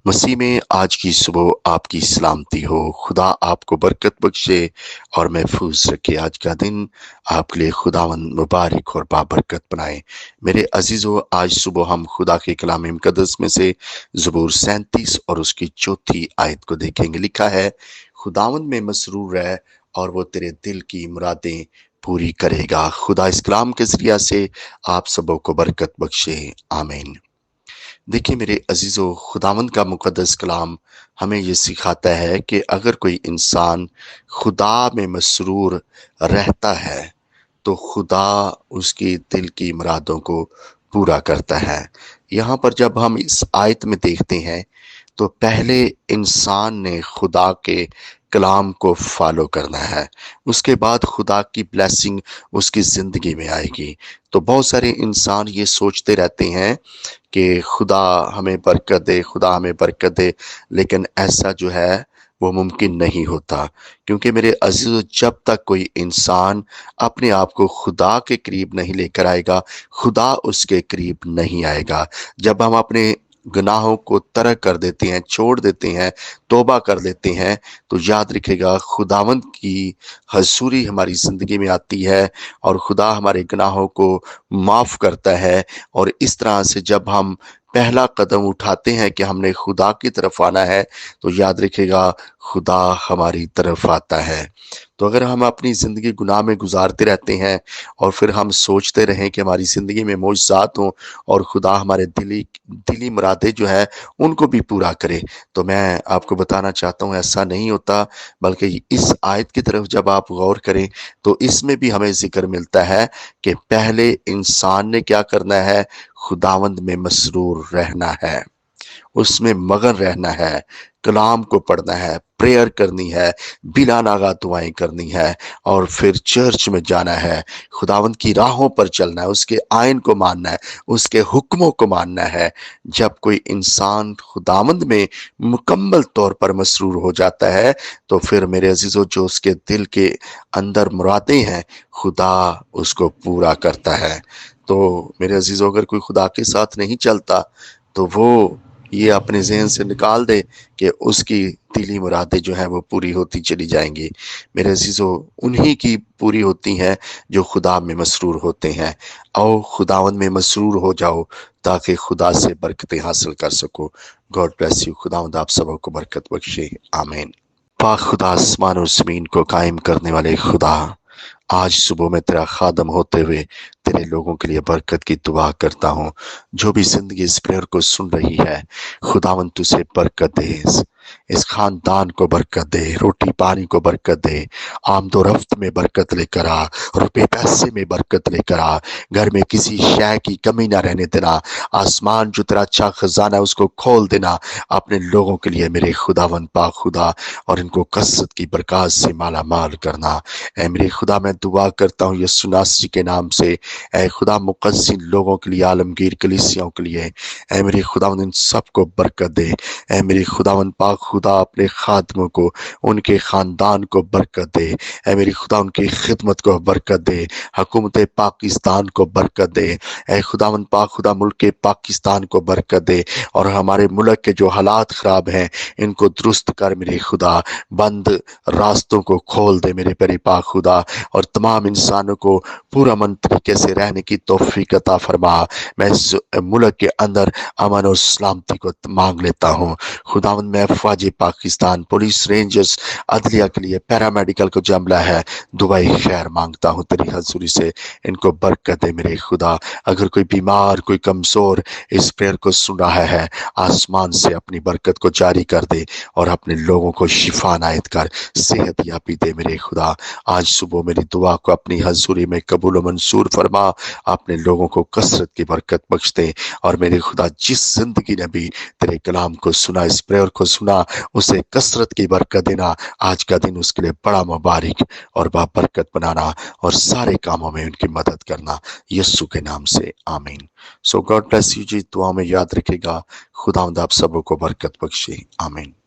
مسیح میں آج کی صبح آپ کی سلامتی ہو۔ خدا آپ کو برکت بخشے اور محفوظ رکھے۔ آج کا دن آپ کے لیے خداوند مبارک اور بابرکت بنائے۔ میرے عزیزو، آج صبح ہم خدا کے کلام مقدس میں سے زبور 37 اور اس کی 4 آیت کو دیکھیں گے۔ لکھا ہے، خداوند میں مسرور رہ اور وہ تیرے دل کی مرادیں پوری کرے گا۔ خدا اس کلام کے ذریعہ سے آپ سبوں کو برکت بخشے، آمین۔ دیکھیے میرے عزیزو، خداوند کا مقدس کلام ہمیں یہ سکھاتا ہے کہ اگر کوئی انسان خدا میں مسرور رہتا ہے تو خدا اس کی دل کی مرادوں کو پورا کرتا ہے۔ یہاں پر جب ہم اس آیت میں دیکھتے ہیں تو پہلے انسان نے خدا کے کلام کو فالو کرنا ہے، اس کے بعد خدا کی بلیسنگ اس کی زندگی میں آئے گی۔ تو بہت سارے انسان یہ سوچتے رہتے ہیں کہ خدا ہمیں برکت دے، خدا ہمیں برکت دے، لیکن ایسا جو ہے وہ ممکن نہیں ہوتا، کیونکہ میرے عزیزو، جب تک کوئی انسان اپنے آپ کو خدا کے قریب نہیں لے کر آئے گا، خدا اس کے قریب نہیں آئے گا۔ جب ہم اپنے گناہوں کو ترک کر دیتے ہیں، چھوڑ دیتے ہیں، توبہ کر لیتے ہیں، تو یاد رکھے گا خداوند کی حضوری ہماری زندگی میں آتی ہے اور خدا ہمارے گناہوں کو معاف کرتا ہے۔ اور اس طرح سے جب ہم پہلا قدم اٹھاتے ہیں کہ ہم نے خدا کی طرف آنا ہے، تو یاد رکھے گا خدا ہماری طرف آتا ہے۔ تو اگر ہم اپنی زندگی گناہ میں گزارتے رہتے ہیں اور پھر ہم سوچتے رہیں کہ ہماری زندگی میں معجزات ہوں اور خدا ہمارے دلی مرادیں جو ہے ان کو بھی پورا کرے، تو میں آپ کو بتانا چاہتا ہوں ایسا نہیں ہوتا، بلکہ اس آیت کی طرف جب آپ غور کریں تو اس میں بھی ہمیں ذکر ملتا ہے کہ پہلے انسان نے کیا کرنا ہے، خداوند میں مسرور رہنا ہے، اس میں مگن رہنا ہے، کلام کو پڑھنا ہے، پریئر کرنی ہے، بلا ناغہ دعائیں کرنی ہے، اور پھر چرچ میں جانا ہے، خداوند کی راہوں پر چلنا ہے، اس کے آئین کو ماننا ہے، اس کے حکموں کو ماننا ہے۔ جب کوئی انسان خداوند میں مکمل طور پر مسرور ہو جاتا ہے تو پھر میرے عزیزو، جو اس کے دل کے اندر مرادیں ہیں خدا اس کو پورا کرتا ہے۔ تو میرے عزیزو، اگر کوئی خدا کے ساتھ نہیں چلتا تو وہ یہ اپنے ذہن سے نکال دے کہ اس کی دلی مرادیں جو ہیں وہ پوری ہوتی چلی جائیں گی۔ میرے عزیزو، انہی کی پوری ہوتی ہیں جو خدا میں مسرور ہوتے ہیں۔ او خداوند میں مسرور ہو جاؤ تاکہ خدا سے برکتیں حاصل کر سکو۔ God bless you. خداوند آپ سب کو برکت بخشے، آمین۔ پاک خدا، آسمان اور زمین کو قائم کرنے والے خدا، آج صبح میں تیرا خادم ہوتے ہوئے تیرے لوگوں کے لیے برکت کی دعا کرتا ہوں۔ جو بھی زندگی اس پریئر کو سن رہی ہے، خداوند تجھے برکت دے، اس خاندان کو برکت دے، روٹی پانی کو برکت دے، آمد و رفت میں برکت لے کر آ، روپے پیسے میں برکت لے کر آ، گھر میں کسی شے کی کمی نہ رہنے دینا، آسمان جو تیرا اچھا خزانہ ہے اس کو کھول دینا اپنے لوگوں کے لیے میرے خداوند پاک خدا، اور ان کو کثرت کی برکات سے مالا مال کرنا۔ اے میرے خدا، میں دعا کرتا ہوں یسوع ناصری کے نام سے، اے خدا مقدسین لوگوں کے لیے، عالمگیر کلیسیوں کے لیے، اے میرے خداوند ان سب کو برکت دے۔ اے میرے خداوند پاک خدا، اپنے خادموں کو، ان کے خاندان کو برکت دے۔ اے میری خدا، ان کی خدمت کو برکت دے، حکومت پاکستان کو برکت دے۔ اے خداوند پاک خدا، ملک پاکستان کو برکت دے، اور ہمارے ملک کے جو حالات خراب ہیں ان کو درست کر میرے خدا، بند راستوں کو کھول دے میرے پیارے پاک خدا، اور تمام انسانوں کو پورا من طریقے سے رہنے کی توفیق عطا فرما۔ میں اس ملک کے اندر امن اور سلامتی کو مانگ لیتا ہوں۔ خداوند، میں افواج پاکستان، پولیس، رینجرز، عدلیہ کے لیے، پیرامیڈیکل کو جو عملہ ہے، دعائی خیر مانگتا ہوں تیری حضوری سے، ان کو برکت دے میرے خدا۔ اگر کوئی بیمار، کوئی کمزور اس پریئر کو سن رہا ہے، آسمان سے اپنی برکت کو جاری کر دے اور اپنے لوگوں کو شفا عنایت کر، صحت یابی دے میرے خدا۔ آج صبح میری دعا کو اپنی حضوری میں قبول و منظور فرما، اپنے لوگوں کو کثرت کی برکت بخش دے، اور میرے خدا جس زندگی نے بھی تیرے کلام کو سنا، اس پریئر کو سنا، اسے کثرت کی برکت دینا۔ آج کا دن اس کے لیے بڑا مبارک اور بابرکت بنانا، اور سارے کاموں میں ان کی مدد کرنا، یسوع کے نام سے، آمین۔ سو گاڈ بلیس یو جی۔ دعا میں یاد رکھے گا، خداوند آپ سبوں کو برکت بخشے، آمین۔